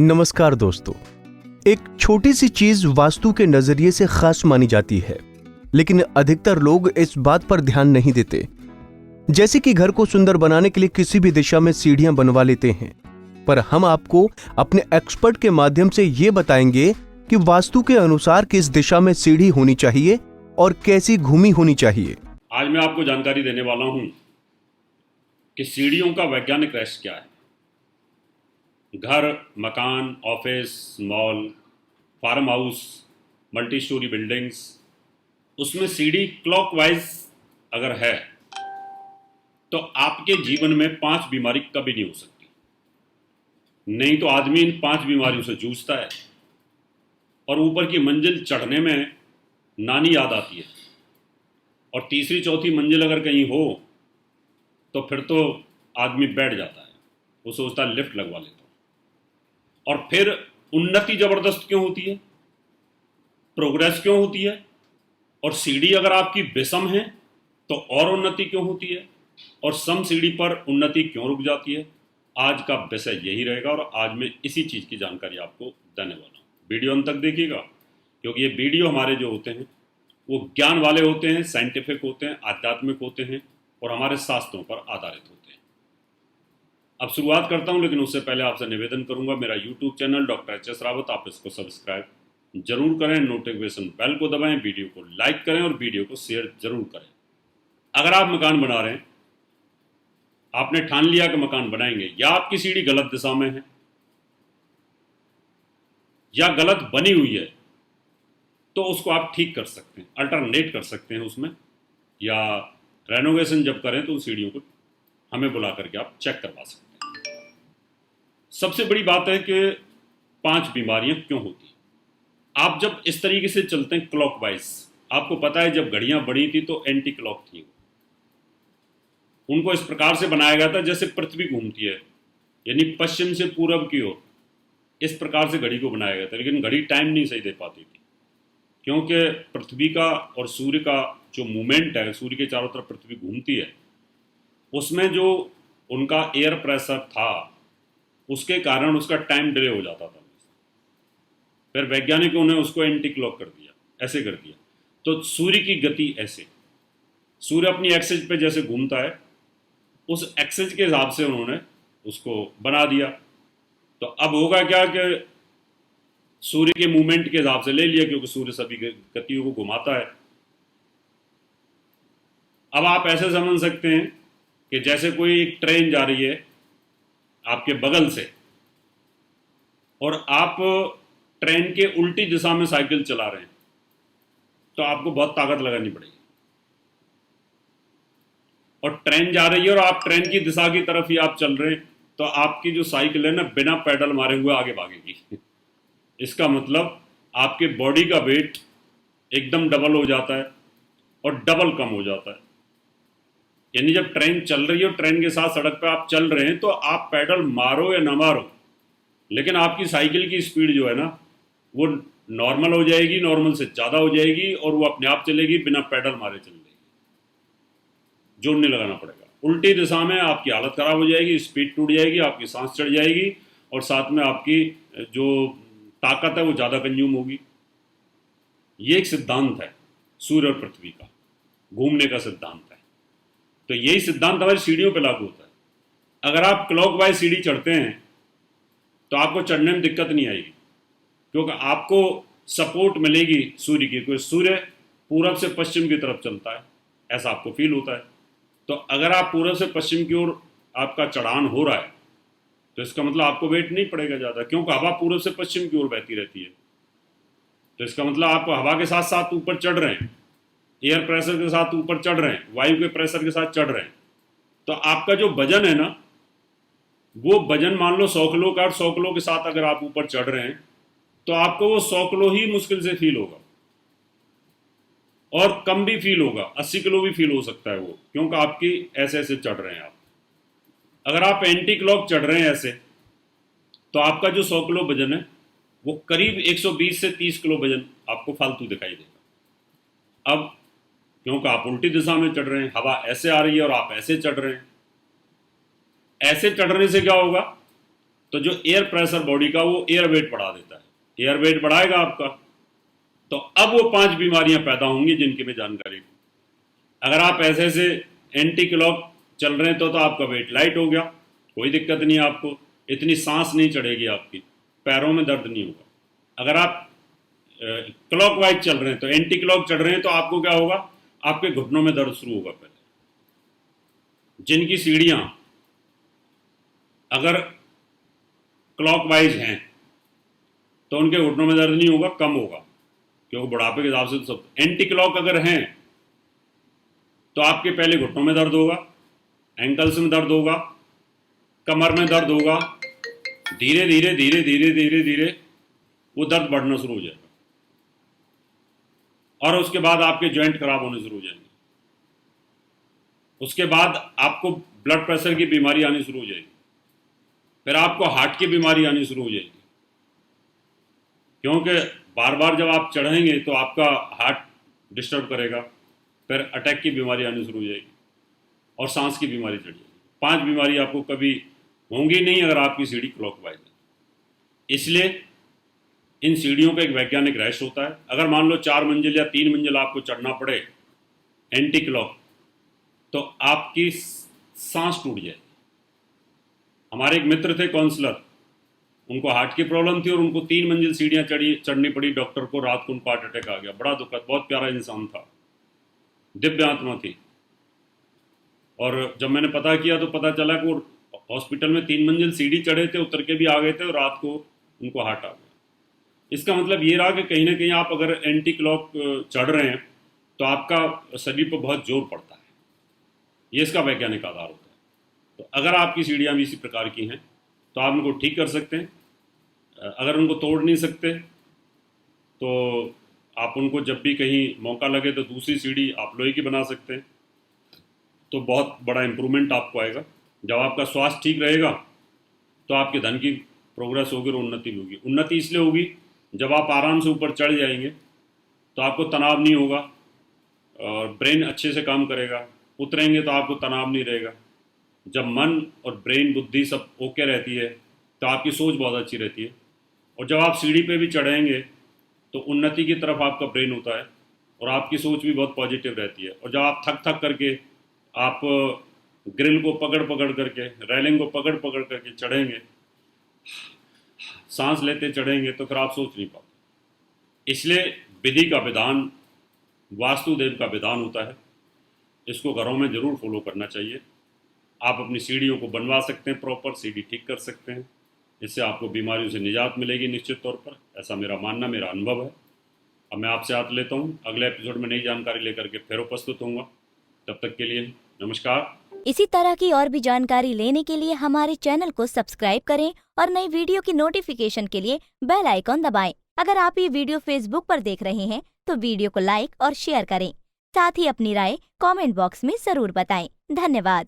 नमस्कार दोस्तों। एक छोटी सी चीज वास्तु के नजरिए से खास मानी जाती है, लेकिन अधिकतर लोग इस बात पर ध्यान नहीं देते। जैसे कि घर को सुंदर बनाने के लिए किसी भी दिशा में सीढ़ियां बनवा लेते हैं, पर हम आपको अपने एक्सपर्ट के माध्यम से ये बताएंगे कि वास्तु के अनुसार किस दिशा में सीढ़ी होनी चाहिए और कैसी घूमी होनी चाहिए। आज मैं आपको जानकारी देने वाला हूं कि सीढ़ियों का वैज्ञानिक रहस्य क्या है। घर, मकान, office, mall, farm house, multi storey buildings, उसमें सीढ़ी क्लॉकवाइज अगर है तो आपके जीवन में 5 बीमारी कभी नहीं हो सकती। नहीं तो आदमी इन 5 बीमारियों से जूझता है और ऊपर की मंजिल चढ़ने में नानी याद आती है, और तीसरी चौथी मंजिल अगर कहीं हो तो फिर तो आदमी बैठ जाता है, वो सोचता है लिफ्ट लगवा लेता हूं। और फिर उन्नति जबरदस्त क्यों होती है, प्रोग्रेस क्यों होती है, और सीढ़ी अगर आपकी विषम है तो और उन्नति क्यों होती है, और सम सीढ़ी पर उन्नति क्यों रुक जाती है। आज का विषय यही रहेगा और आज मैं इसी चीज़ की जानकारी आपको देने वाला हूँ। वीडियो अंत तक देखिएगा, क्योंकि ये वीडियो हमारे जो होते हैं वो ज्ञान वाले होते हैं, साइंटिफिक होते हैं, आध्यात्मिक होते हैं और हमारे शास्त्रों पर आधारित होते हैं। अब शुरुआत करता हूं, लेकिन उससे पहले आपसे निवेदन करूंगा, मेरा YouTube channel doctor HS. Rawat, आप इसको सब्सक्राइब जरूर करें, नोटिफिकेशन बेल को दबाएं, वीडियो को लाइक करें और वीडियो को शेयर जरूर करें। अगर आप मकान बना रहे हैं, आपने ठान लिया कि मकान बनाएंगे, या आपकी सीढ़ी गलत दिशा में है या गलत बनी हुई है, तो उसको आप ठीक कर सकते हैं, अल्टरनेट कर सकते हैं उसमें, या रेनोवेशन जब करें तो उन सीढ़ियों को हमें बुला करके आप चेक करवा सकते हैं। सबसे बड़ी बात है कि 5 बीमारियां क्यों होती हैं। आप जब इस तरीके से चलते हैं क्लॉकवाइज, आपको पता है जब घड़ियां बनी थी तो एंटी क्लॉक थी, उनको इस प्रकार से बनाया गया था जैसे पृथ्वी घूमती है, यानी पश्चिम से पूरब की ओर, इस प्रकार से घड़ी को बनाया गया था। लेकिन घड़ी टाइम नहीं सही दे पाती थी, क्योंकि पृथ्वी का और सूर्य का जो मूवमेंट है, सूर्य के चारों तरफ पृथ्वी घूमती है, उसमें जो उनका एयर प्रेशर था उसके कारण उसका टाइम डिले हो जाता था। फिर वैज्ञानिकों ने उसको एंटी क्लॉक कर दिया, ऐसे कर दिया। तो सूर्य की गति ऐसे, सूर्य अपनी एक्सिस पे जैसे घूमता है, उस एक्सिस के हिसाब से उन्होंने उसको बना दिया। तो अब होगा क्या कि सूर्य के मूवमेंट के हिसाब से ले लिया, क्योंकि सूर्य सभी गतियों को घुमाता है। अब आप ऐसे समझ सकते हैं कि जैसे कोई एक ट्रेन जा रही है आपके बगल से, और आप ट्रेन के उल्टी दिशा में साइकिल चला रहे हैं, तो आपको बहुत ताकत लगानी पड़ेगी। और ट्रेन जा रही है और आप ट्रेन की दिशा की तरफ ही आप चल रहे हैं, तो आपकी जो साइकिल है ना, बिना पैडल मारे हुए आगे भागेगी। इसका मतलब आपके बॉडी का वेट एकदम डबल हो जाता है और डबल कम हो जाता है। यानी जब ट्रेन चल रही है और ट्रेन के साथ सड़क पे आप चल रहे हैं, तो आप पैडल मारो या ना मारो, लेकिन आपकी साइकिल की स्पीड जो है ना, वो नॉर्मल हो जाएगी, नॉर्मल से ज़्यादा हो जाएगी, और वो अपने आप चलेगी, बिना पैडल मारे चल जाएगी। जोर नहीं लगाना पड़ेगा। उल्टी दिशा में आपकी हालत ख़राब हो जाएगी, स्पीड टूट जाएगी, आपकी सांस चढ़ जाएगी, और साथ में आपकी जो ताकत है वो ज़्यादा कंज्यूम होगी। ये एक सिद्धांत है सूर्य और पृथ्वी का, घूमने का सिद्धांत है। तो यही सिद्धांत हमारी सीढ़ियों पे लागू होता है। अगर आप क्लॉकवाइज सीढ़ी चढ़ते हैं तो आपको चढ़ने में दिक्कत नहीं आएगी, क्योंकि आपको सपोर्ट मिलेगी सूर्य की, क्योंकि सूर्य पूरब से पश्चिम की तरफ चलता है, ऐसा आपको फील होता है। तो अगर आप पूरब से पश्चिम की ओर आपका चढ़ान हो रहा है, तो इसका मतलब आपको वेट नहीं पड़ेगा ज़्यादा, क्योंकि हवा पूरब से पश्चिम की ओर बहती रहती है। तो इसका मतलब आप हवा के साथ साथ ऊपर चढ़ रहे हैं, एयर प्रेशर के साथ ऊपर चढ़ रहे हैं, वायु के प्रेशर के साथ चढ़ रहे हैं। तो आपका जो वजन है ना, वो वजन मान लो 100 किलो का, 100 किलो के साथ अगर आप ऊपर चढ़ रहे हैं, तो आपको वो 100 किलो ही मुश्किल से फील होगा, और कम भी फील होगा, 80 किलो भी फील हो सकता है वो, क्योंकि आपकी ऐसे ऐसे चढ़ रहे हैं आप। अगर आप एंटी क्लॉक चढ़ रहे हैं ऐसे, तो आपका जो 100 किलो वजन है वो करीब 120 से 30 किलो वजन आपको फालतू दिखाई देगा। अब क्योंकि आप उल्टी दिशा में चढ़ रहे हैं, हवा ऐसे आ रही है और आप ऐसे चढ़ रहे हैं। ऐसे चढ़ने से क्या होगा तो जो एयर प्रेशर बॉडी का वो एयर वेट बढ़ा देता है, एयर वेट बढ़ाएगा आपका, तो अब वो 5 बीमारियां पैदा होंगी जिनकी मैं जानकारी दूं। अगर आप ऐसे से एंटी क्लॉक चल रहे हैं तो आपका वेट लाइट हो गया, कोई दिक्कत नहीं है, आपको इतनी सांस नहीं चढ़ेगी, आपकी पैरों में दर्द नहीं होगा। अगर आप क्लॉक वाइज चल रहे हैं तो एंटी क्लॉक चल रहे हैं तो आपको क्या होगा, आपके घुटनों में दर्द शुरू होगा। पहले जिनकी सीढ़ियां अगर क्लॉक वाइज हैं तो उनके घुटनों में दर्द नहीं होगा, कम होगा, क्योंकि बुढ़ापे के हिसाब से तो सब। एंटी क्लॉक अगर हैं तो आपके पहले घुटनों में दर्द होगा, एंकल्स में दर्द होगा, कमर में दर्द होगा, धीरे धीरे धीरे धीरे धीरे धीरे वो दर्द बढ़ना शुरू हो जाएगा, और उसके बाद आपके जॉइंट खराब होने शुरू हो जाएंगे। उसके बाद आपको ब्लड प्रेशर की बीमारी आनी शुरू हो जाएगी, फिर आपको हार्ट की बीमारी आनी शुरू हो जाएगी, क्योंकि बार बार जब आप चढ़ेंगे तो आपका हार्ट डिस्टर्ब करेगा, फिर अटैक की बीमारी आनी शुरू हो जाएगी और सांस की बीमारी चढ़ जाएगी। 5 बीमारी आपको कभी होंगी नहीं अगर आपकी सीढ़ी क्लॉकवाइज है। इसलिए इन सीढ़ियों का एक वैज्ञानिक रहस्य होता है। अगर मान लो 4 मंजिल या 3 मंजिल आपको चढ़ना पड़े एंटी क्लॉक, तो आपकी सांस टूट जाएगी। हमारे एक मित्र थे काउंसलर, उनको हार्ट की प्रॉब्लम थी और उनको 3 मंजिल सीढ़ियाँ चढ़नी पड़ी। डॉक्टर को रात को उनको हार्ट अटैक आ गया। बड़ा दुखद, बहुत प्यारा इंसान था, दिव्य आत्मा थी। और जब मैंने पता किया तो पता चला कि वो हॉस्पिटल में 3 मंजिल सीढ़ी चढ़े थे, उतर के भी आ गए थे और रात को उनको हार्ट आ गया। इसका मतलब ये रहा कि कहीं ना कहीं आप अगर एंटी क्लॉक चढ़ रहे हैं तो आपका शरीर पर बहुत जोर पड़ता है, ये इसका वैज्ञानिक आधार होता है। तो अगर आपकी सीढ़ियाँ भी इसी प्रकार की हैं तो आप उनको ठीक कर सकते हैं। अगर उनको तोड़ नहीं सकते तो आप उनको जब भी कहीं मौका लगे तो दूसरी सीढ़ी आप लोहे की बना सकते हैं, तो बहुत बड़ा इम्प्रूवमेंट आपको आएगा। जब आपका स्वास्थ्य ठीक रहेगा तो आपके धन की प्रोग्रेस होगी और उन्नति भी होगी। उन्नति इसलिए होगी जब आप आराम से ऊपर चढ़ जाएंगे तो आपको तनाव नहीं होगा और ब्रेन अच्छे से काम करेगा। उतरेंगे तो आपको तनाव नहीं रहेगा। जब मन और ब्रेन बुद्धि सब ओके रहती है तो आपकी सोच बहुत अच्छी रहती है। और जब आप सीढ़ी पे भी चढ़ेंगे तो उन्नति की तरफ आपका ब्रेन होता है और आपकी सोच भी बहुत पॉजिटिव रहती है। और जब आप थक थक करके आप ग्रिल को पकड़ पकड़ करके, रेलिंग को पकड़ पकड़ करके चढ़ेंगे, सांस लेते चढ़ेंगे, तो फिर आप सोच नहीं पाते। इसलिए विधि का विधान वास्तुदेव का विधान होता है, इसको घरों में ज़रूर फॉलो करना चाहिए। आप अपनी सीढ़ियों को बनवा सकते हैं, प्रॉपर सीढ़ी ठीक कर सकते हैं, इससे आपको बीमारियों से निजात मिलेगी निश्चित तौर पर। ऐसा मेरा मानना, मेरा अनुभव है। अब मैं आपसे हाथ लेता हूँ, अगले एपिसोड में नई जानकारी लेकर के फिर उपस्थित होऊंगा। तब तक के लिए नमस्कार। इसी तरह की और भी जानकारी लेने के लिए हमारे चैनल को सब्सक्राइब करें और नई वीडियो की नोटिफिकेशन के लिए बेल आइकॉन दबाएं। अगर आप ये वीडियो फेसबुक पर देख रहे हैं तो वीडियो को लाइक और शेयर करें। साथ ही अपनी राय कमेंट बॉक्स में जरूर बताएं। धन्यवाद।